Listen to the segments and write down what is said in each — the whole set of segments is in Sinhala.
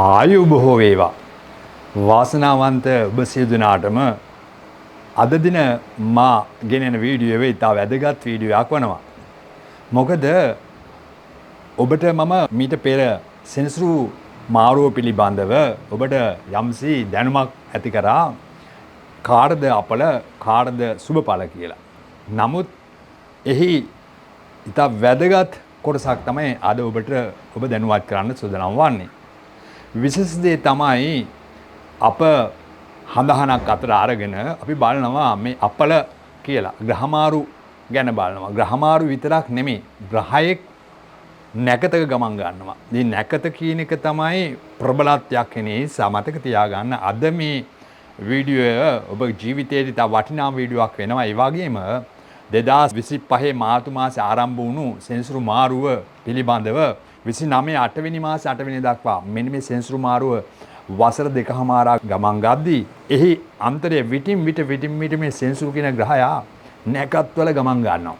ආයු බොහෝ වේවා. වාසනාවන්ත ඔබ සියලු දෙනාටම අද දින මා ගෙනෙන වීඩියෝ එක ඉතා වැදගත් වීඩියෝ එකක් වනවා. මොකද ඔබට මම මීට පෙර සෙනසුරු මාරුව පිළිබඳව ඔබට යම්සි දැනුමක් ඇති කරා කාටද අපල කාටද සුබඵල කියලා. නමුත් එහි ඉතා වැදගත් කොටසක් තමයි අද ඔබට ඔබ දැනුවත් කරන්න සූදානම් වන්නේ. විශේෂ දේ තමයි අප හඳහනක් අතර අරගෙන අපි බලනවා මේ අපල කියලා ග්‍රහමාරු ගැන බලනවා. ග්‍රහමාරු විතරක් නෙමෙයි ග්‍රහයෙක් නැකතක ගමන් ගන්නවා. මේ නැකත කියන එක තමයි ප්‍රබලත්වයක් කෙනේ සමතක තියාගන්න. අද මේ වීඩියෝ ඔබ ජීවිතයේදී තා වටිනා වීඩියෝවක් වෙනවා. ඒ වගේම 2025 මාර්තු මාසේ ආරම්භ වුණු සෙනසුරු මාරුව පිළිබඳව 29 8 වෙනි මාසේ 8 වෙනි දක්වා මෙන්න මේ සෙනසුරු මාරුව වසර දෙකමාරක් ගමන් ගද්දී එහි අන්තරයේ විටින් විට මේ සෙනසුරු කියන ග්‍රහයා නැකත්වල ගමන් ගන්නවා.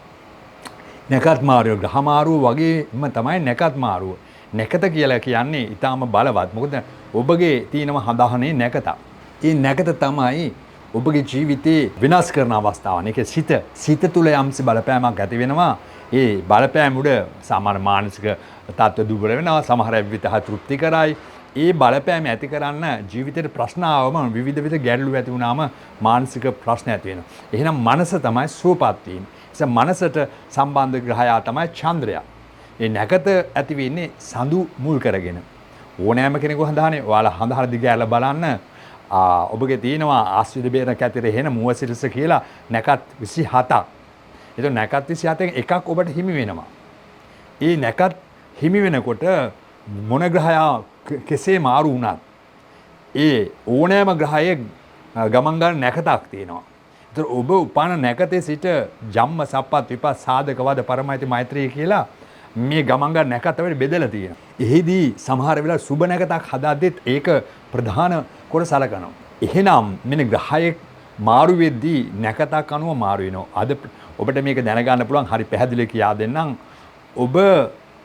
නැකත් මාරුව ග්‍රහ මාරුව වගේම තමයි නැකත් මාරුව. නැකත කියලා කියන්නේ ඊටාම බලවත්. මොකද ඔබගේ තියෙනම හඳහනේ නැකත. ඒ නැකත තමයි ඔබගේ ජීවිතේ විනාශ කරන අවස්ථාවන්. ඒක සිත තුළ යම්සි බලපෑමක් ඇති වෙනවා. ඒ බලපෑම උඩ සාමාන්‍ය මානසික තත්ත්ව දුර්වල වෙනවා. සමහර විට තෘප්ති කරයි. ඒ බලපෑම ඇති කරන්න ජීවිතේට ප්‍රශ්න ආවම විවිධ ගැටලු ඇති වුණාම මානසික ප්‍රශ්න ඇති වෙනවා. එහෙනම් මනස තමයි සුවපත් වීම. ඒ මනසට සම්බන්ධ ග්‍රහයා තමයි චන්ද්‍රයා. ඒ නැකත ඇති වෙන්නේ සඳු මුල් කරගෙන. ඕනෑම කෙනෙකු හඳහනේ ඔයාලා හඳහන දිග ඇල බලන්න ඔබගේ තියෙනවා ආශ්‍රිත බේරක ඇතිරේ එන මුවසිරස කියලා නැකත් 27ක්. ඒක නැකත් 27න් එකක් ඔබට හිමි වෙනවා. ඒ නැකත් හිමි වෙනකොට මොන ග්‍රහයා කෙසේ මාරු වුණත් ඒ ඕනෑම ග්‍රහයේ ගමන් ගන්න නැකතක් තියෙනවා. ඒතර ඔබ උපන්න නැකතේ සිට ජම්ම සප්පත් විපස් සාධක වද පරමයිති මෛත්‍රී කියලා මේ ගමන් ගන්න නැකත වෙලෙ බෙදලා තියෙනවා. එහිදී සමහර වෙලාවට සුබ නැකතක් හදාද්දිත් ඒක ප්‍රධාන කොට සලකනවා. එහෙනම් මෙන්න ග්‍රහයේ මාරු වෙද්දී නැකතක් අනුව මාරු වෙනවා. අද ඔබට මේක දැනගන්න පුළුවන් හරි පැහැදිලිව කියා දෙන්නම්. ඔබ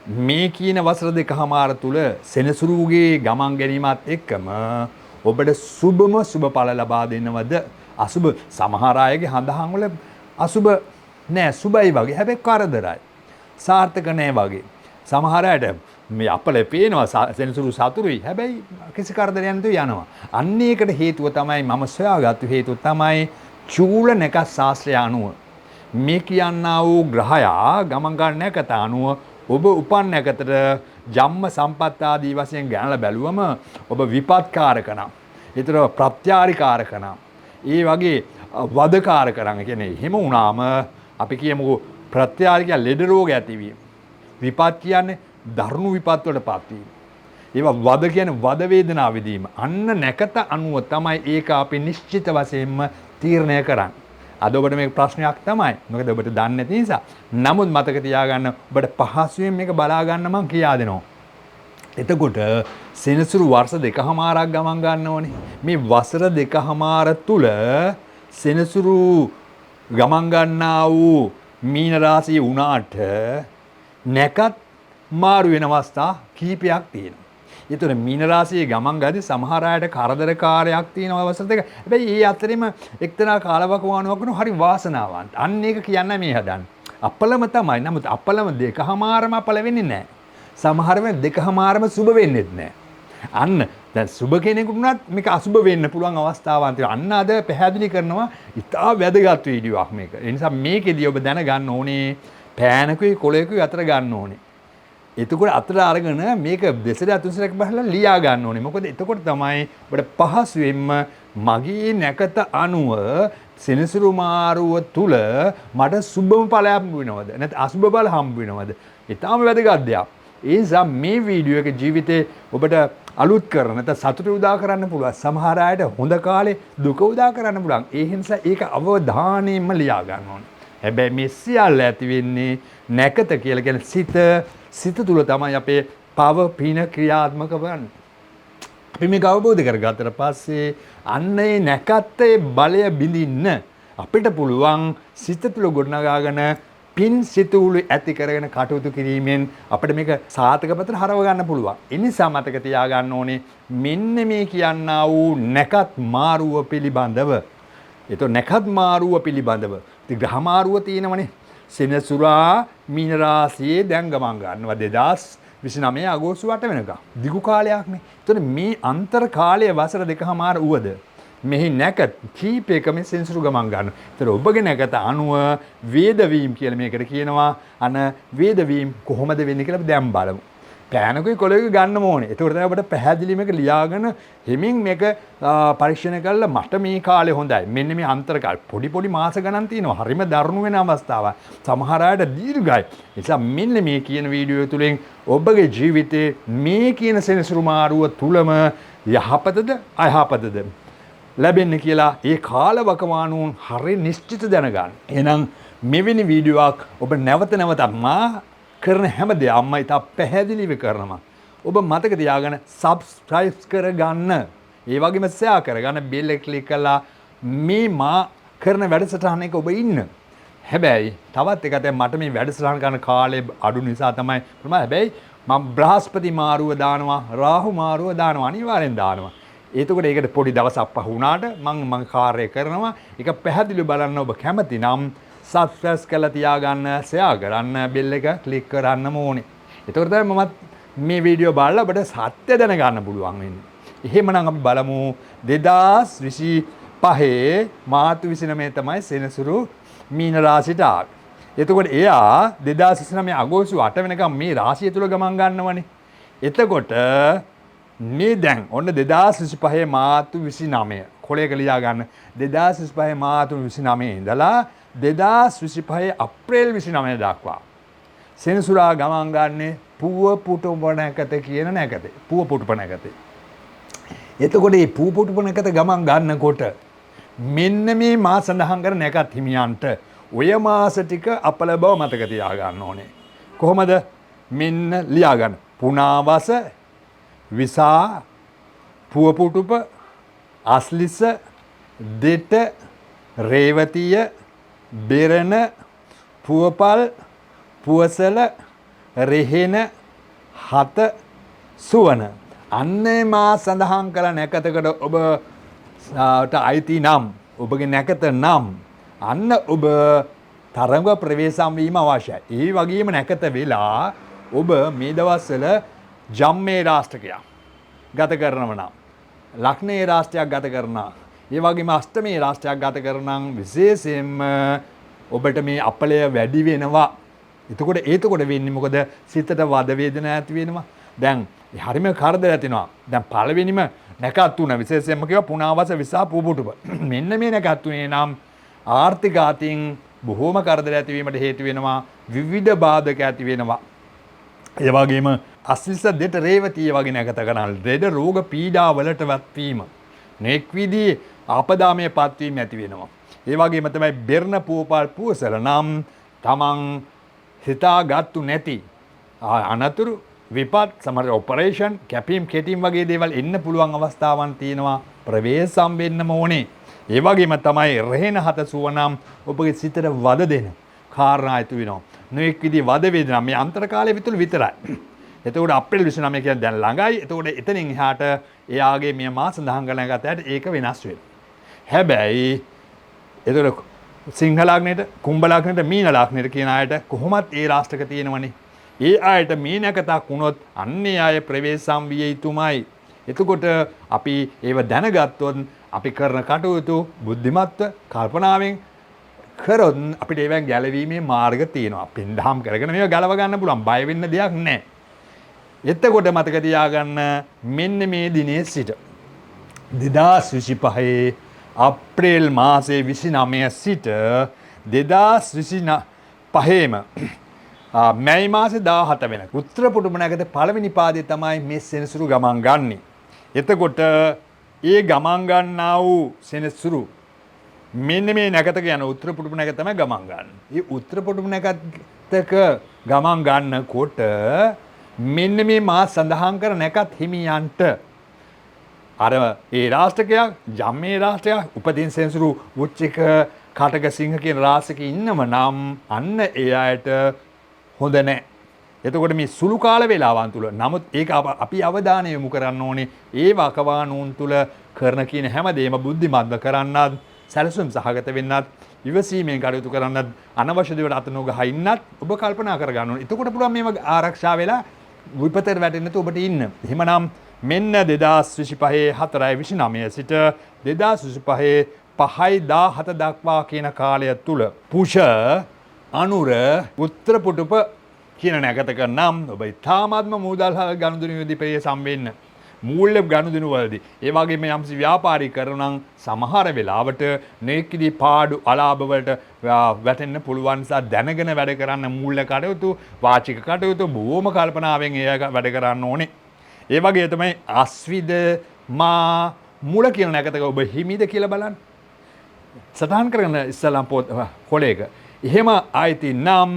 මේ කියන වසර දෙකමාර තුල සෙනසුරුගේ ගමන් ගැනීමත් එක්කම ඔබට සුබඵල ලබා දෙනවද අසුබ? සමහර අයගේ හඳහන් වල අසුබ නෑ, සුබයි වගේ. හැබැයි කරදරයි. සාර්ථක නෑ වගේ. සමහර අයට මේ අපල පේනවා සෙනසුරු සතුරුයි. හැබැයි කිසි කරදරයක් නැතුව යනවා. අන්න ඒකට හේතුව තමයි මම සොයාගත්තු හේතුව තමයි චූල නැකත් ශාස්ත්‍රය අනුව මේ කියන්නා වූ ග්‍රහයා ගමන් ගන්න නැකත අනුව ඔබ උපන් නැකතට ජම්ම සම්පත් ආදී වශයෙන් ගණනලා බැලුවම ඔබ විපත්කාරක නම්, ඊතර ප්‍රත්‍යාරිකාරක නම්, ඒ වගේ වදකාරක නම් කියන්නේ එහෙම වුණාම අපි කියමුකෝ ප්‍රත්‍යාරික ලෙඩ රෝග ඇතිවීම. විපත් කියන්නේ දරුණු විපත් වලටපත් වීම. ඒවා වද කියන්නේ වද වේදනාව විඳීම. අන්න නැකත අනුව තමයි ඒක අපි නිශ්චිත වශයෙන්ම තීරණය කරන්නේ. අද ඔබට මේක ප්‍රශ්නයක් තමයි. මොකද ඔබට දන්නේ නැති නිසා. නමුත් මතක තියාගන්න ඔබට පහසුවෙන් මේක බලා ගන්න මම කියා දෙනවා. එතකොට සෙනසුරු වර්ෂ දෙකමාරක් ගමන් ගන්න ඕනේ. මේ වසර දෙකමාර තුල සෙනසුරු ගමන් ගන්නා වූ මීන රාශිය උනාට නැකත් මාරු වෙන අවස්ථා කීපයක් තියෙනවා. ඒතර මීන රාශියේ ගමන් ගදී සමහර අයට කරදරකාරයක් තියෙනවා අවසර දෙක. හැබැයි ඒ අතරෙම එක්තරා කාලවකවානුවක් වෙන හරි වාසනාවන්ත. අන්න ඒක කියන්න මේ හදන්නේ. අපලම තමයි. නමුත් අපලම දෙකමාරම අපල වෙන්නේ නැහැ. සමහර වෙලාවට දෙකමාරම සුබ වෙන්නේත් නැහැ. අන්න දැන් සුබ කෙනෙකුට උනත් මේක අසුබ වෙන්න පුළුවන් අවස්ථාවන් තියෙනවා. අන්න අද පැහැදිලි කරනවා ඉතා වැදගත් වීඩියෝවක් මේක. ඒ නිසා මේකෙදී ඔබ දැනගන්න ඕනේ පෑනකුයි කොළයකුයි අතර ගන්න ඕනේ. එතකොට අතට අරගෙන මේක දෙසට අතුසරක් බහලා ලියා ගන්න ඕනේ. මොකද එතකොට තමයි ඔබට පහසුවෙන්ම මගේ නැකත අනුව සෙනසුරු මාරුව තුල මට සුබම ඵලයක් හම්බ වෙනවද නැත්නම් අසුබ ඵල හම්බ වෙනවද? ඊටාම වැදගත් දෙයක්. ඒ නිසා මේ වීඩියෝ එක ජීවිතේ ඔබට අලුත් කරන නැත්නම් සතුට උදා කරන්න පුළුවන්. සමහර අයට හොඳ කාලේ දුක උදා කරන්න පුළුවන්. ඒ නිසා ඒක අවධානයෙන්ම ලියා ගන්න ඕනේ. හැබැයි මේ සියල්ල ඇති වෙන්නේ නැකත කියලා කියන්නේ සිත තුළ තමයි අපේ පව පින ක්‍රියාත්මක වන්නේ. අපි මේක අවබෝධ කරගත්තට පස්සේ අන්න ඒ නැකත්තේ බලය බිඳින්න අපිට පුළුවන් සිත තුළ ගොඩනගාගෙන පින් සිතුවිලි ඇති කරගෙන කටයුතු කිරීමෙන් අපිට මේක සාතකපතර හරව ගන්න පුළුවන්. ඒ නිසා මතක තියාගන්න ඕනේ මෙන්න මේ කියන්නා වූ නැකත් මාරුව පිළිබඳව. ඒතො නැකත් මාරුව පිළිබඳව. ඉතින් ග්‍රහ මාරුව තියෙනවනේ. සෙනසුරා මීන රාශියේ දැන් ගමන් ගන්නවා 2029 අගෝස්තු 8 වෙනිදා. දිගු කාලයක් නේ. ඒතොර මේ අන්තර කාලය වසර දෙකමාර වුවද මෙහි නැකත් කීපයකම සෙනසුරු ගමන් ගන්න. ඒතර ඔබගේ නැකත අනුව වේදවීම් කියලා මේකට කියනවා. අන වේදවීම් කොහොමද වෙන්නේ කියලා අපි දැන් බලමු. පෑනකුයි කොළයකුයි ගන්න ඕනේ. ඒතකොට තමයි අපිට පැහැදිලි මේක ලියාගෙන හිමින් මේක පරීක්ෂණ කරලා මට මේ කාලේ හොඳයි. මෙන්න මේ අන්තර කාල පොඩි මාස ගණන් තියෙනවා. හරිම දරුණු වෙන අවස්ථාවක්. සමහර අයට දීර්ඝයි. ඒ නිසා මෙන්න මේ කියන වීඩියෝ තුලින් ඔබගේ ජීවිතේ මේ කියන සෙනසුරු මාරුව තුලම යහපතද අයහපතද ලැබෙන්නේ කියලා ඒ කාලවකවානුන් හරිය නිශ්චිත දැනගන්න. එහෙනම් මෙවැනි වීඩියෝවක් ඔබ නැවත නැවතත් මා කරන හැම දෙයක්ම ඉතා පැහැදිලිව කරනවා. ඔබ මතක තියාගෙන subscribe කරගන්න. ඒ වගේම share කරගන්න bell එක click කරලා මේ මා කරන වැඩසටහනක ඔබ ඉන්න. හැබැයි තවත් එකක් දැන් මට මේ වැඩසටහන කරන කාලය අඩු නිසා තමයි හැබැයි මම බ්‍රහස්පති මාරුව දානවා, රාහු මාරුව දානවා, අනිවාර්යෙන් දානවා. එතකොට ඒකට පොඩි දවසක් පහ වුණාට මම කාර්යය කරනවා. ඒක පැහැදිලිව බලන්න ඔබ කැමති නම් subscribe කරලා තියාගන්න, share කරන්න, bell එක click කරන්න ඕනේ. එතකොට තමයි මමත් මේ වීඩියෝ බලලා ඔබට සත්‍ය දැනගන්න පුළුවන් වෙන්නේ. එහෙමනම් අපි බලමු 2025 මාර්තු 29 තමයි සෙනසුරු මීන රාශියට ආවේ. එතකොට එයා 2029 අගෝස්තු 8 වෙනිකම් මේ රාශිය තුල ගමන් ගන්නවනේ. එතකොට මේ දැන් ඔන්න 2025 මාර්තු 29 කොලයක ලියා ගන්න 2025 මාර්තු 29 ඉඳලා 2025 අප්‍රේල් 29 දක්වා සෙනසුරා ගමන් ගන්නේ පුව පුටුප නැකත කියන නැකතේ. පුව පුටුප නැකතේ. එතකොට මේ පුව පුටුප නැකත ගමන් ගන්නකොට මෙන්න මේ මා සඳහන් කර නැකත් හිමියන්ට ඔය මාස ටික අපල බව මතක තියා ගන්න ඕනේ. කොහොමද? මෙන්න ලියා ගන්න. පුනාවස, විසා, පුව පුටුප, අස්ලිස, දෙට, රේවතිය, බෙරණ, පුවපල්, පුවසල, රෙහෙන, හත, සුවන. අන්නේ මා සඳහන් කළ නැකතකට ඔබට අයිති නම්, ඔබගේ නැකත නම් අන්න ඔබ තරඟ ප්‍රවේශම් වීම අවශ්‍යයි. ඒ වගේම නැකත වෙලා ඔබ මේ දවස්වල ජම්මේ රාෂ්ටකයක් ගත කරනව නම්, ලග්නේ රාෂ්ට්‍රයක් ගත කරනවා, ඒ වගේම අෂ්ටමේ රාෂ්ට්‍රයක් ගත කරනම් විශේෂයෙන්ම ඔබට මේ අපලය වැඩි වෙනවා. එතකොට වෙන්නේ මොකද? සිතට වද වේදනා ඇති වෙනවා. දැන් හරිම කරදර ඇතිවෙනවා. දැන් පළවෙනිම නැකත් තුන විශේෂයෙන්ම කියව පුනාවස, විසා, පුවපුටුප. මෙන්න මේ නැකත් තුනේ නම් ආර්ථික අතින් බොහෝම කරදර ඇතිවීමට හේතු වෙනවා. විවිධ බාධක ඇති වෙනවා. ඒ වගේම අස්ලිස, දෙට, රේවතිය වගේ නැකත කරන ලෙඩ රෝග පීඩා වලටවත් වීම, නෙක් විදී ආපදාමය පත්වීම ඇති වෙනවා. ඒ වගේම තමයි බෙරණ, පුවපල්, පුවසල නම් තමන් හිතාගත්තු නැති අනතුරු, විපත්, සමහර ඔපරේෂන්, කැපීම් කෙටීම් වගේ දේවල් එන්න පුළුවන් අවස්ථාවන් තියෙනවා. ප්‍රවේශම් වෙන්නම ඕනේ. ඒ වගේම තමයි රෙහෙන, හත, සුවනම් ඔබගේ සිතට වද දෙන කාරණා ඇති වෙනවා. නෙක් විදී වද වේදනා මේ අන්තර කාලය විතරයි. එතකොට අප්‍රේල් 29 කියන්නේ දැන් ළඟයි. එතකොට එතනින් එහාට එයාගේ මේ මාස සඳහන් කරන ගතයට ඒක වෙනස් වෙනවා. හැබැයි එතකොට සිංහ ලග්නෙට, කුම්භ ලග්නෙට, මීන ලග්නෙට කියන අයට කොහොමත් ඒ රාෂ්ටක තියෙනවනේ. ඒ අයට මේ නැකතක් වුණොත් අන්නේ අය ප්‍රවේශම් විය යුතුමයි. එතකොට අපි ඒව දැනගත්තොත් අපි කරන කටයුතු බුද්ධිමත්ව කල්පනාවෙන් කරොත් අපිට ඒවෙන් ගැලවීමේ මාර්ග තියෙනවා. පින්දහම් කරගෙන මේව ගලව ගන්න පුළුවන්. බය වෙන්න දෙයක් නැහැ. එතකොට මතක තියාගන්න මෙන්න මේ දිනේ සිට 2025 අප්‍රේල් මාසේ 29 සිට 2025ම මැයි මාසේ 17 වෙනකම් උත්තර පුටුප නැකත පළවෙනි පාදයේ තමයි මේ සෙනසුරු ගමන් ගන්නේ. එතකොට ඒ ගමන් ගන්නා වූ සෙනසුරු මෙන්න මේ නැකතක යන උත්තර පුටුප නැකත තමයි ගමන් ගන්න. මේ උත්තර පුටුප නැකතක ගමන් ගන්නකොට මෙන්න මේ මා සඳහන් කර නැකත් හිමියන්ට අර ඒ රාෂ්ට්‍රකයක්, ජම්මේ රාෂ්ට්‍රයක්, උපදින සෙනසුරු වෘශ්චික, කටක සිංහ කියන රාසක ඉන්නම නම් අන්න ඒ අයට හොඳ නැහැ. එතකොට මේ සුළු කාල වේලාවන් තුල නමුත් ඒක අපි අවධානය යොමු කරන්න ඕනේ ඒ වකවානුන් තුල කරන කියන හැමදේම බුද්ධිමත්ව කරන්නත් සැලසුම් සහගත වෙන්නත් ඉවසීමෙන් කටයුතු කරන්නත් අනවශ්‍ය දේවල් අත නොගහ ඉන්නත් ඔබ කල්පනා කර ගන්න ඕනේ. එතකොට පුළුවන් මේව ආරක්ෂා වෙලා විපතට වැටෙන්නේ නැතුව ඔබට ඉන්න. එහෙමනම් මෙන්න 2025 4/29 සිට 2025 5/17 දක්වා කියන කාලය තුල පුෂ අනුර උත්තර පුටුප කියන නැකතක නම් ඔබ ඉතාමත්ම මුදල් ගනුදෙනු විදිහේ සම්බෙන්න මූල්‍ය ගනුදෙනු වලදී ඒ වගේම යම්සි ව්‍යාපාරික කරනවා නම් සමහර වෙලාවට නෙක්කිදී පාඩු අලාභ වලට වැටෙන්න පුළුවන් නිසා දැනගෙන වැඩ කරන්න මූල්‍ය කටයුතු වාචික කටයුතු බොහොම කල්පනාවෙන් ඒ වැඩ කරන්න ඕනේ. ඒ වගේ තමයි අස්විද මා මුල කියන නැකතක ඔබ හිමිද කියලා බලන්න. සටහන් කරන ඉස්සලම් කොලේක එහෙම ආйти නම්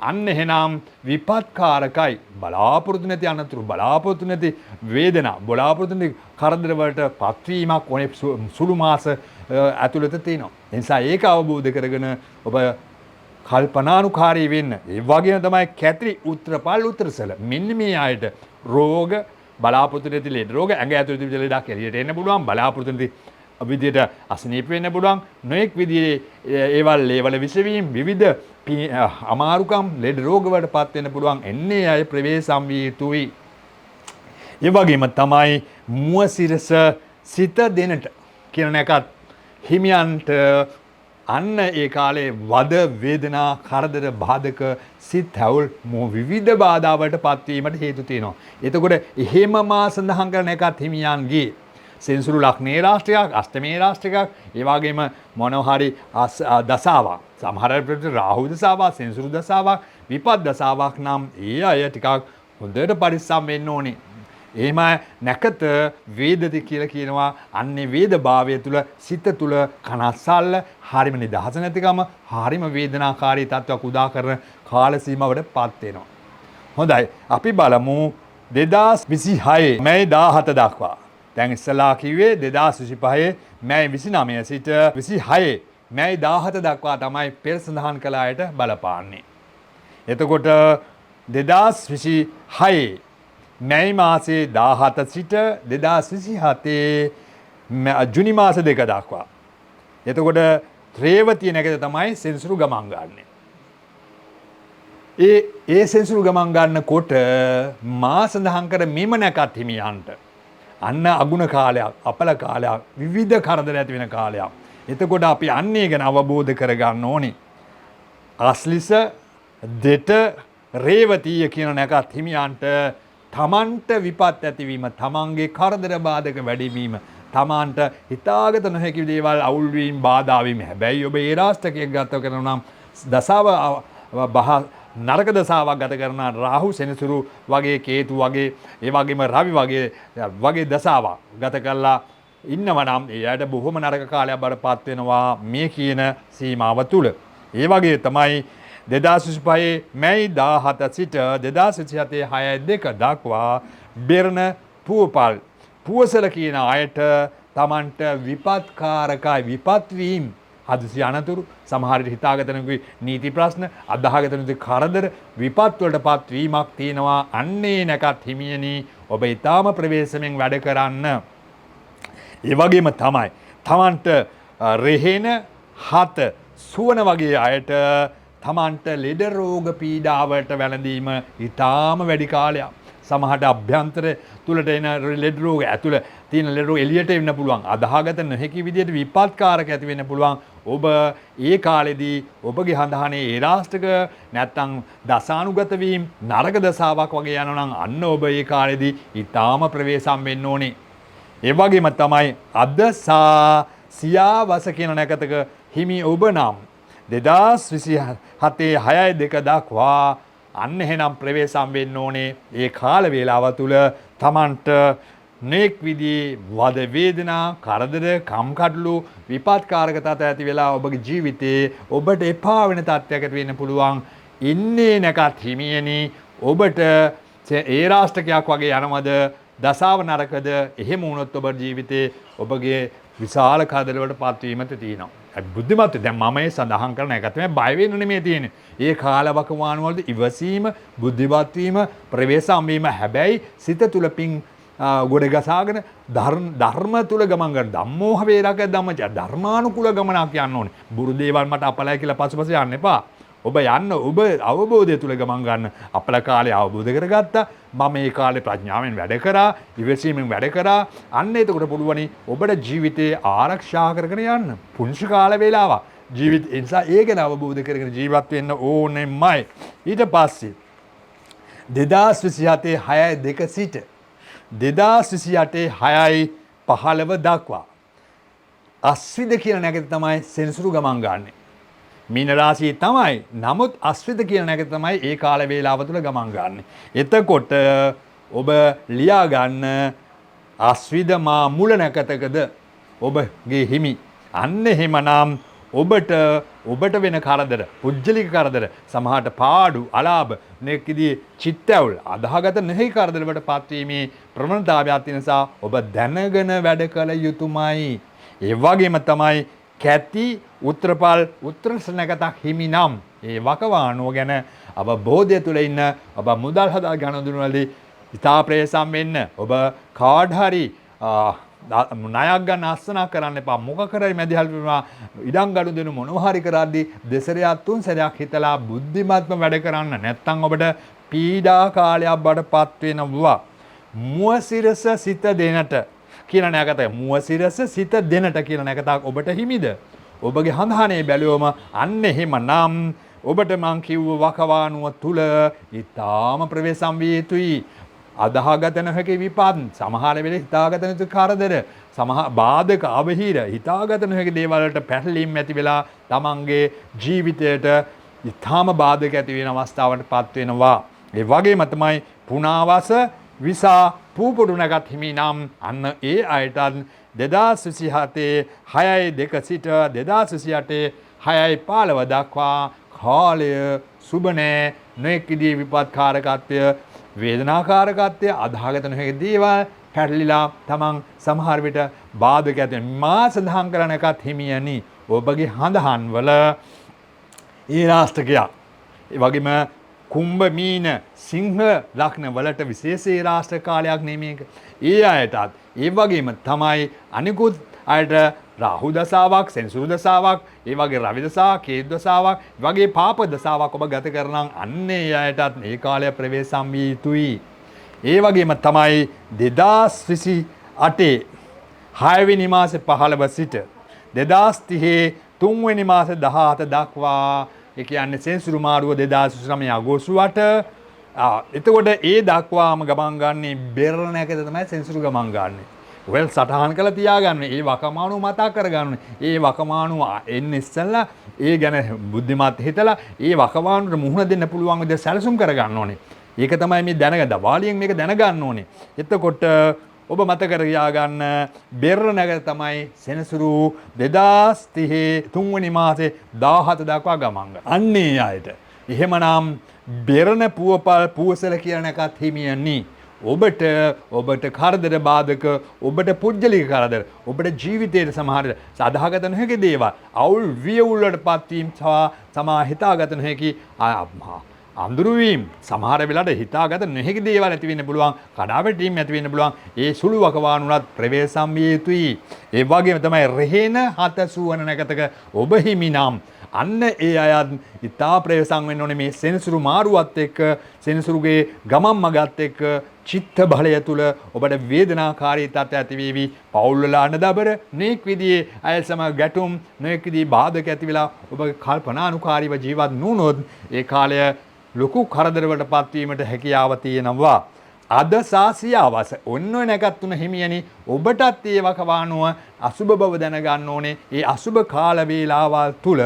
අන්න එහෙනම් විපත්කාරකයි බලාපොරොත්තු නැති අනතුරු බලාපොරොත්තු නැති වේදනා බලාපොරොත්තු නැති කරදර වලට පත්වීමක් ඕනේ සුළු මාස ඇතුළත තියෙනවා. ඒ නිසා ඒක අවබෝධ කරගෙන ඔබ කල්පනානුකාරී වෙන්න. ඒ වගේම තමයි කැතිරි උත්තරපල් උත්තරසල මෙන්න මේ ආයත රෝග බලාපොරොත්තු නැති ලෙඩ රෝග ඇඟ ඇතුළත ලෙඩක් එළියට එන්න පුළුවන් බලාපොරොත්තු නැති විදියට අසනීප වෙන්න පුළුවන් නොඑක් විදිහේ ඒවල් ලේවල විසවීම් විවිධ අමාරුකම් ලෙඩ රෝග වලට පත් වෙන්න පුළුවන් එන්නේ අය ප්‍රවේශම් විය යුතුයි. ඒ වගේම තමයි මුවසිරස සිත දෙනට කියන එකත් හිමියන්ට අන්න ඒ කාලේ වද වේදනා කරදර බාධක සිත් හැවුල් විවිධ බාධාවලට පත්වීමට හේතු තියෙනවා. එතකොට එහෙම මා සඳහන් කරන එකත් හිමියන්ගේ සෙන්සුරු ලග්නේ රාශියක් අෂ්ටමේ රාශියක් ඒ වගේම මොනෝහරි දසාවක් සමහර වෙලාවට රාහු දසාවක් සෙන්සුරු දසාවක් විපත් දසාවක් නම් ඒ අය ටිකක් හොඳට පරිස්සම් වෙන්න ඕනේ. එහෙම නැකත වේදති කියලා කියනවා අන්නේ වේද භාවය තුල සිත තුල කනස්සල්ල හරිම නිදහස නැතිකම හරිම වේදනාකාරී තත්ත්වයක් උදා කරන කාල සීමාවටපත් වෙනවා. හොඳයි අපි බලමු 2026 මැයි 17 දක්වා. දැන් ඉස්සලා කිව්වේ 2025 මැයි 29 සිට 26 මැයි 17 දක්වා තමයි පෙර සඳහන් කළ අයට බලපාන්නේ. එතකොට 2026 මැයි මාසේ 17 සිට 2027 ජුනි මාස 2 දක්වා. එතකොට රේවතිය නැකත තමයි සෙන්සුරු ගමන් ගන්න. ඒ සෙන්සුරු ගමන් ගන්නකොට මා සඳහන් කර මෙම නැකත් හිමියන්ට අන්න අගුණ කාලයක් අපල කාලයක් විවිධ කරදර ඇති වෙන කාලයක්. එතකොට අපි අන්නේ ගැන අවබෝධ කරගන්න ඕනි. අස්ලිස දෙට රේවතිය කියන නැකත් හිමියන්ට තමන්ට විපත් ඇතිවීම තමන්ගේ කරදර බාධක වැඩිවීම තමන්ට හිතාගත නොහැකි දේවල් අවුල් වීම බාධා වීම. හැබැයි ඔබ ඒ රාෂ්ටකයක් ගත කරනවා නම් දසාව නරක දසාවක් ගත කරන රාහු සෙනසුරු වගේ කේතු වගේ ඒ වගේම රවි වගේ දසාවක් ගත කරලා ඉන්නව නම් එයාට බොහොම නරක කාලයක් බඩපත් වෙනවා මේ කියන සීමාව තුල. ඒ වගේ තමයි 2025 මැයි 17 සිට 2027 6/2 දක්වා බෙරණ පුවපල් පුවසල කියන අයට තමන්ට විපත්කාරකයි විපත් වීම හදිසි අනතුරු සමහර විට හිතාගත නොහැකි නීති ප්‍රශ්න අදාහගත නොහැකි කරදර විපත් වලටපත් වීමක් තියෙනවා. අන්නේ නැකත් හිමියනි ඔබ ඊටාම ප්‍රවේශමෙන් වැඩ කරන්න. ඒ වගේම තමයි තමන්ට රෙහෙන හත සුවන වගේ අයට තමන්ට ලෙඩ රෝග පීඩාවට වැළඳීම ඊටාම වැඩි කාලයක්. සමහරට අභ්‍යන්තර තුලට එන ලෙඩ රෝග ඇතුළ තියෙන ලෙඩ රෝග එළියට එන්න පුළුවන්. අදාහගත නොහැකි විදිහට විපත්කාරක ඇති වෙන්න පුළුවන්. ඔබ ඒ කාලෙදී ඔබගේ හඳහනේ ඒ රාෂ්ටක නැත්තම් දසානුගත වීම නරක දසාවක් වගේ යනවා නම් අන්න ඔබ ඒ කාලෙදී ඊටාම ප්‍රවේශම් වෙන්න ඕනේ. ඒ වගේම තමයි අදසා සියාවස කියන නැකතක හිමි ඔබ නම් 2027 6/2 දක්වා අන්න එහෙනම් ප්‍රවේශම් වෙන්න ඕනේ. ඒ කාල වේලාව තුල තමන්ට නෙක් විදිහේ වද වේදනා කරදර කම්කටොළු විපත්කාරක තත්ත්ව ඇති වෙලා ඔබගේ ජීවිතේ ඔබට එපා වෙන තත්ත්වයකට වෙන්න පුළුවන්. ඉන්නේ නැකත් හිමියනි ඔබට ඒ රාෂ්ටකයක් වගේ යනවද දසාව නරකද එහෙම වුණොත් ඔබ ජීවිතේ ඔබගේ විශාල කරදරවලට පත්වීමට තියෙනවා. බුද්ධිමත් දැන් මම මේ සඳහන් කරන එක තමයි බය වෙන්න නෙමෙයි තියෙන්නේ. ඒ කාලවකවානුව වලද ඉවසීම, බුද්ධිමත් වීම, ප්‍රවේශම් වීම හැබැයි සිත තුල පිං ගොඩ ගසාගෙන ධර්ම තුල ගමන් ගන්න. ධම්මෝහ වේරක ධම්මච ධර්මානුකූල ගමනක් යන්න ඕනේ. බුරු දේවල් මට අපලයි කියලා පසුපස යන්න එපා. ඔබ යන්න ඔබ අවබෝධය තුල ගමන් ගන්න. අපල කාලේ අවබෝධ කරගත්තා. මම මේ කාලේ ප්‍රඥාවෙන් වැඩ කරා, ඉවසීමෙන් වැඩ කරා. අන්න එතකොට පුළුවනි ඔබට ජීවිතේ ආරක්ෂා කරගෙන යන්න. පුංචි කාල වේලාවක්. ජීවිත ඒ නිසා ඒ ගැන අවබෝධ කරගෙන ජීවත් වෙන්න ඕනෙමයි. ඊට පස්සේ 2027 6:2 සිට 2028 6:15 දක්වා අස්විද කියන නැගත තමයි සෙනසුරු ගමන් ගන්නෙ. මීන රාශිය තමයි. නමුත් අස්විද කියන නැගත තමයි ඒ කාල වේලාව තුළ ගමන් ගන්නෙ. එතකොට ඔබ ලියා ගන්න අස්විද මා මුල නැකතකද ඔබගේ හිමි. අන්න එහෙමනම් ඔබට වෙන කරදර, පුජ්‍යලික කරදර, සමහරට පාඩු, අලාභ, නෙකදී චිත්තවුල් අදාහගත නැහැ කරදරවලට පත්වීමේ ප්‍රවණතාවයක් තියෙන නිසා ඔබ දැනගෙන වැඩ කළ යුතුමයි. ඒ වගේම තමයි කැති උත්තරපල් උත්තරසනකතක් හිමි නම් ඒ වකවානුව ගැන අවබෝධය තුළ ඉන්න ඔබ මුදල් හදා ගන්න වලදී ඉතා ප්‍රේසම් වෙන්න. ඔබ කාඩ් හරි ණයක් ගන්න අස්සනා කරන්න එපා. මොක කරයි මැදිහල් වෙනවා ඉඩම් ගඩු දෙනු මොනවා හරි කරද්දී දෙසරයක් තුන් සැරයක් හිතලා බුද්ධිමත්ව වැඩ කරන්න. නැත්නම් ඔබට පීඩා කාලයක් බඩපත් වෙනවා. මුවසිරස සිත දෙනට කියලා නැකත මුවසිරස සිත දෙනට කියලා නැකතක් ඔබට හිමිද? ඔබගේ හඳහනේ බැලුවම අන්න එහෙමනම් ඔබට මං කිව්ව වකවානුව තුල ඊටාම ප්‍රවේශම් විය යුතුයි. අදාහගත නොහැකි විපත්, සමහර වෙලේ හිතාගත නොහැකි කරදර, සමහර බාධක අවහිර, හිතාගත නොහැකි දේවල් වලට පැටලීම් ඇති වෙලා තමන්ගේ ජීවිතයට ඊටාම බාධක ඇති වෙන අවස්ථාවකටපත් වෙනවා. ඒ වගේම තමයි පුනාවස විසා පූපොඩු නැගත් හිමි නම් අන්න ඒ අයටත් 2027 6:2 සිට 2028 6:15 දක්වා කාලය සුබ නෑ. නොඑක්දී විපත් කාරකත්වය, වේදනාකාරකත්වය, අදාහගත නොහැකි දේවල් පැටලිලා තමන් සමහර විට බාධක ඇති මා සඳහන් කරන එකත් හිමියනි. ඔබගේ හඳහන් වල ඒ රාෂ්ටකයක්. ඒ වගේම කුම්භ මීන සිංහ ලග්න වලට විශේෂ රාෂ්ට්‍ර කාලයක් නෙමේක. ඒ අයටත් ඒ වගේම තමයි අනිකුත් අයට රාහු දසාවක්, සෙනසුරු දසාවක්, ඒ වගේ රවි දසාවක්, කේතු දසාවක්, වගේ පාප දසාවක් ඔබ ගත කරනම් අන්න ඒ අයටත් මේ කාලය ප්‍රවේශම් විය යුතුයි. ඒ වගේම තමයි 2028 6 වෙනි මාසේ 15 සිට 2030 3 වෙනි මාසේ 17 දක්වා ඒ කියන්නේ සෙනසුරු මාරුව 2029 අගෝස්තු 8. එතකොට ඒ දක්වාම ගමන් ගන්නේ බෙරණයකද තමයි සෙනසුරු ගමන් ගන්නේ. වෙල් සටහන් කරලා තියාගන්න. ඒ වකමානුව මතක් කරගන්න. ඒ වකමානුව එන්නේ ඉස්සෙල්ලා ඒ ගැන බුද්ධිමත් හිතලා ඒ වකමානුවට මුහුණ දෙන්න පුළුවන් විදිහට සැලසුම් කරගන්න ඕනේ. ඒක තමයි මේ දැනගන්න. වාලියෙන් මේක දැනගන්න ඕනේ. එතකොට ඔබ මතක කරගන්න බෙරණක තමයි සෙනසුරු 2030 3 වෙනි මාසේ 17 දක්වා ගමන් ගන්න. අන්නේ අයට. එහෙමනම් බෙරණ පුවපල් පුවසල කියන එකත් හිමියනි. ඔබට කරදර බාධක, ඔබට පුජ්‍යලික කරදර, ඔබට ජීවිතයේ සමහර සදාගත නොහැකි දේවල්, අවුල් වියවුල් වලට පත්වීම සමා හිතාගත නොහැකි අඳුරු වීම, සමහර වෙලාවට හිතාගත නොහැකි දේවල් ඇති වෙන්න පුළුවන්, කඩාවැටීම් ඇති වෙන්න පුළුවන්. ඒ සුළු වකවානුණත් ප්‍රවේශම් විය යුතුයි. ඒ වගේම තමයි රෙහෙන හත සුවන නැකතක ඔබ හිමිනම් අන්න ඒ අයත් ඉතා ප්‍රවේශම් වෙන්න ඕනේ මේ සෙනසුරු මාරුවත් එක්ක, සෙනසුරුගේ ගමන් මගත් එක්ක චිත්ත බලය තුල ඔබට වේදනාකාරී තත්ත්ව ඇති වේවි. පෞල් වල අනදබර මේක විදිහේ අය සමග ගැටුම්, මේක විදිහේ බාධක ඇති වෙලා ඔබ කල්පනානුකාරීව ජීවත් නුනොත් ඒ කාලය ලොකු කරදර වලට පත්වීමට හැකියාව තියෙනවා. අද සාසියාවස ඔන්න ඔය නැකත් තුන හිමියනි. ඔබටත් ඒ වකවානුව අසුබ බව දැනගන්න ඕනේ. ඒ අසුබ කාල වේලාවල් තුල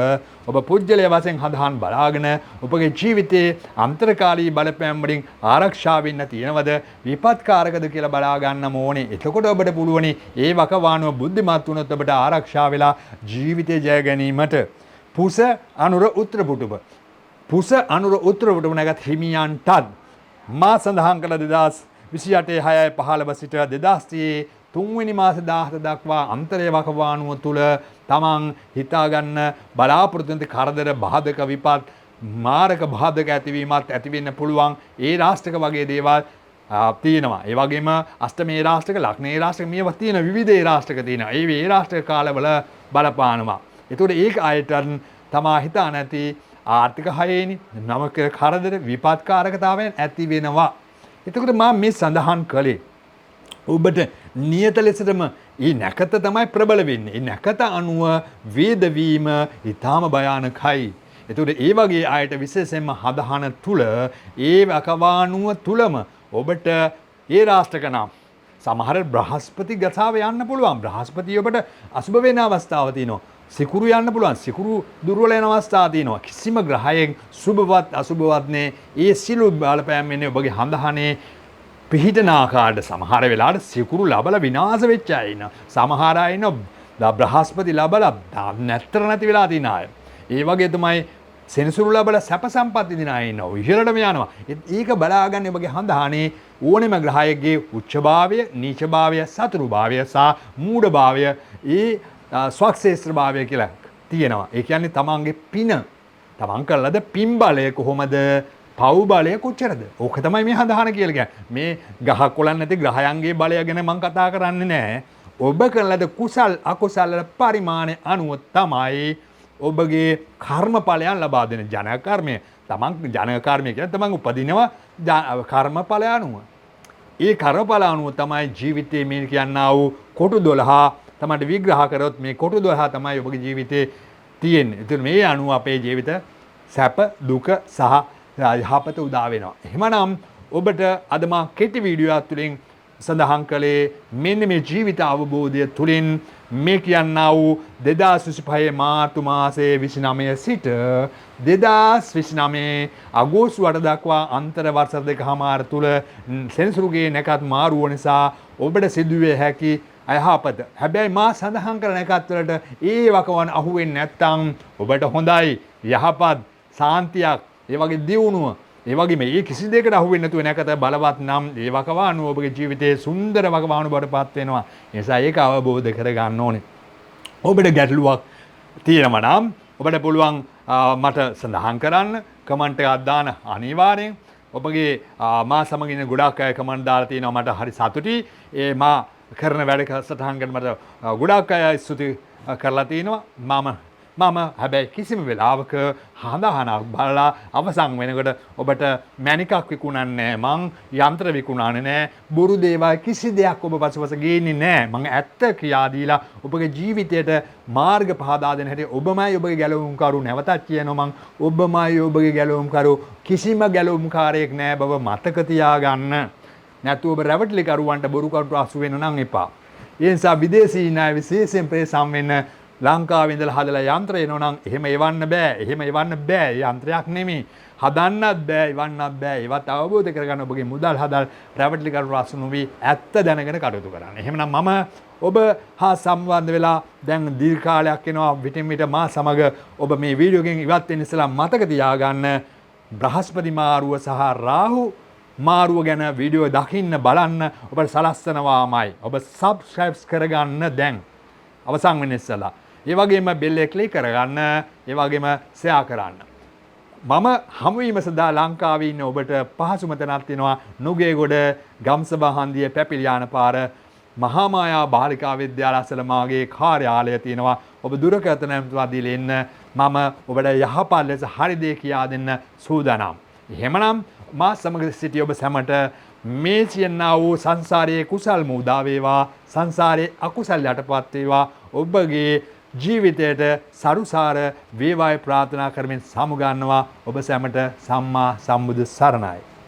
ඔබ පුජ්‍යලය වශයෙන් හදහන් බලාගෙන ඔබගේ ජීවිතයේ අන්තර්කාලී බලපෑම් වලින් ආරක්ෂා වෙන්න තියෙනවද, විපත්කාරකද කියලා බලා ගන්නම ඕනේ. එතකොට ඔබට පුළුවනි ඒ වකවානුව බුද්ධිමත් වුණොත් ඔබට ආරක්ෂා වෙලා ජීවිතේ ජය ගැනීමට. පුස අනුර උත්තරපුටුබ. පුස අනුර උත්තරපුටුබ නැගත් හිමියන්ටත් මා සඳහන් කළ 28/6/15 සිට 2030 3වෙනි මාස 17 දක්වා අන්තරේ වකවානුව තුල තමන් හිතාගන්න බලාපොරොත්තු වෙන කරදර බාධක විපත් මාරක බාධක ඇතිවීමත් ඇති වෙන්න පුළුවන් ඒ රාෂ්ට්‍රක වගේ දේවල් තියෙනවා. ඒ වගේම අෂ්ටමේ රාෂ්ට්‍රක ලග්නේ රාෂ්ට්‍රක මේවා තියෙන විවිධ රාෂ්ට්‍රක තියෙනවා. ඒ රාෂ්ට්‍රක කාලවල බලපානවා. ඒතකොට ඒක ආයතන තමා හිතා නැති ආර්ථික හයේනි නමක කරදර විපත්කාරකතාවයන් ඇති වෙනවා. එතකොට මම මේ සඳහන් කළේ ඔබට නියත ලෙසටම මේ නැකත තමයි ප්‍රබල වෙන්නේ. මේ නැකත අනුව වේදවීම ඊටාම භයානකයි. එතකොට ඒ වගේ අයට විශේෂයෙන්ම හදහන තුල ඒ වකවානුව තුලම ඔබට ඒ රාෂ්ට්‍රක නම් සමහර බ්‍රහස්පති ගසාව යන්න පුළුවන්. බ්‍රහස්පති ඔබට අසුබ වෙන අවස්ථාව තියෙනවා. සිකුරු යන්න පුළුවන්. සිකුරු දුර්වල වෙන අවස්ථා තියෙනවා. කිසිම ග්‍රහයෙන් සුබවත් අසුබවත්නේ ඒ සිළු බලපෑම් වෙන්නේ ඔබගේ හඳහනේ පිහිටන ආකාරයට. සමහර වෙලාවට සිකුරු ලබලා විනාශ වෙච්ච අය ඉන්නවා. සමහර අය ඉන්නවා බ්‍රහස්පති ලබලා නැත්තර නැති වෙලා තියෙන අය. ඒ වගේ තමයි සෙනසුරු ලබලා සැප සම්පත් විඳින අය ඉන්නවා. ඉහළටම යනවා. ඒක බලාගන්න ඔබගේ හඳහනේ ඕනෙම ග්‍රහයකගේ උච්චභාවය, නීචභාවය, සතුරුභාවය සහ මූඩභාවය ස්වක්ෂේත්‍රභාවය කියලා තියෙනවා. ඒ කියන්නේ තමන්ගේ පින තමන් කළාද පින් බලය කොහොමද? පව් බලය කොච්චරද? ඕක තමයි මේ හඳහන කියලා කියන්නේ. මේ ගහ කොළන් නැති ග්‍රහයන්ගේ බලය ගැන මම කතා කරන්නේ නැහැ. ඔබ කළාද කුසල් අකුසල පරිමාණය අනුව තමයි ඔබගේ කර්මඵලයන් ලබා දෙන ජනක කර්මය. තමන් ජනක කර්මය කියන්නේ තමන් උපදිනවා කර්මඵල අනුව. ඒ කර්මඵල අනුව තමයි ජීවිතයේ මේ කියන්නා වූ කොටු 12 තමයි විග්‍රහ කරොත් මේ කොටු 12 තමයි ඔබගේ ජීවිතේ තියෙන්නේ. ඒතර මේ අනුව අපේ ජීවිත සැප දුක සහ යහපත උදා වෙනවා. එහෙමනම් ඔබට අද මා කෙටි වීඩියෝයක් තුලින් සඳහන් කළේ මෙන්න මේ ජීවිත අවබෝධය තුලින් මේ කියන්නා වූ 2025 මාර්තු මාසයේ 29 සිට 2029 අගෝස්තු 8 දක්වා අන්තර වර්ෂ දෙකමාර තුල සෙනසුරුගේ නැකත් මාරුව නිසා ඔබට සිදුවේ හැකි අයහපත. හැබැයි මා සඳහන් කරන එකත් වලට ඒ වකවන් අහුවෙන්නේ නැත්නම් ඔබට හොඳයි යහපත් සාන්තියක් ඒ වගේ දියුණුව ඒ වගේ මේ කිසි දෙයකට අහුවෙන්නේ නැතුව නැකත බලවත් නම් ඒ වකවානුව ඔබගේ ජීවිතයේ සුන්දර වකවානුව බවටපත් වෙනවා. ඒ නිසා ඒක අවබෝධ කරගන්න ඕනේ. ඔබට ගැටලුවක් තියෙනවා නම් ඔබට පුළුවන් මට සඳහන් කරන්න කමෙන්ට් එකක් දාන්න අනිවාර්යෙන්. ඔබගේ මා සමග ඉන්න ගොඩාක් අය කමෙන්ට් දාලා තිනවා මට හරි සතුටුයි. ඒ මා කරන වැඩ සටහන් කරන මට ගොඩාක් අය ස්තුති කරලා තිනවා. මම හැබැයි කිසිම වෙලාවක හඳහනක් බලලා අවසන් වෙනකොට ඔබට මැණිකක් විකුණන්නේ නැහැ. මං යන්ත්‍ර විකුණන්නේ නැහැ. බොරු දේවල් කිසි දෙයක් ඔබ පසුපස ගේන්නේ නැහැ. මං ඇත්ත කියා දීලා ඔබගේ ජීවිතයට මාර්ග පහදා දෙන හැටි ඔබමයි ඔබගේ ගැලවුම්කරු නැවතත් කියනවා මං ඔබමයි ඔබගේ ගැලවුම්කරු කිසිම ගැලවුම්කාරයෙක් නැහැ බව මතක තියාගන්න. නැතු ඔබ රැවටිලි කරුවන්ට බොරු කරුට අසු වෙන නම් එපා. ඒ නිසා විදේශී ණය විශේෂයෙන් ප්‍රේසම් වෙන්න ලංකාවේ ඉඳලා හදලා යන්ත්‍ර එනවා නම් එහෙම එවන්න බෑ. එහෙම එවන්න බෑ. යන්ත්‍රයක් නෙමෙයි. හදන්නත් බෑ, එවන්නත් බෑ. ඒවත් අවබෝධ කරගන්න ඔබගේ මුදල් හදල් රැවටිලි කරුට අසු නොවි ඇත්ත දැනගෙන කටයුතු කරන්න. එහෙමනම් මම ඔබ හා සම්බන්ධ වෙලා දැන් දීර්ඝ කාලයක් වෙනවා විටින් විට මා සමග ඔබ මේ වීඩියෝ එකෙන් ඉවත් වෙන්න ඉස්සලා මතක තියාගන්න බ්‍රහස්පති මාරුව සහ රාහු මාරුව ගැන වීඩියෝ දකින්න බලන්න ඔබට සලස්සනවාමයි. ඔබ සබ්ස්ක්‍රයිබ් කරගන්න දැන් අවසන් වෙන්න ඉස්සලා. ඒ වගේම බෙල් එක ක්ලික් කරගන්න, ඒ වගේම ෂෙයා කරන්න. මම හමුවීම සඳහා ලංකාවේ ඉන්න ඔබට පහසුම තැනක් තියෙනවා නුගේගොඩ ගම්සභ හන්දිය පැපිලියාන පාර මහා මායා බාලිකා විද්‍යාලය අසල මාගේ කාර්යාලය තියෙනවා. ඔබ දුරකථන නැමතුමක් දීලා එන්න. මම ඔබට යහපත් ලෙස හරි දේ කියා දෙන්න සූදානම්. එහෙමනම් මා සමග සිටි ඔබ සැමට මේ කියනා වූ සංසාරයේ කුසල් මුදා වේවා, සංසාරයේ අකුසල් යටපත් වේවා, ඔබගේ ජීවිතයට සරුසාර වේවායි ප්‍රාර්ථනා කරමින් සමුගන්නවා. ඔබ සැමට සම්මා සම්බුදු සරණයි.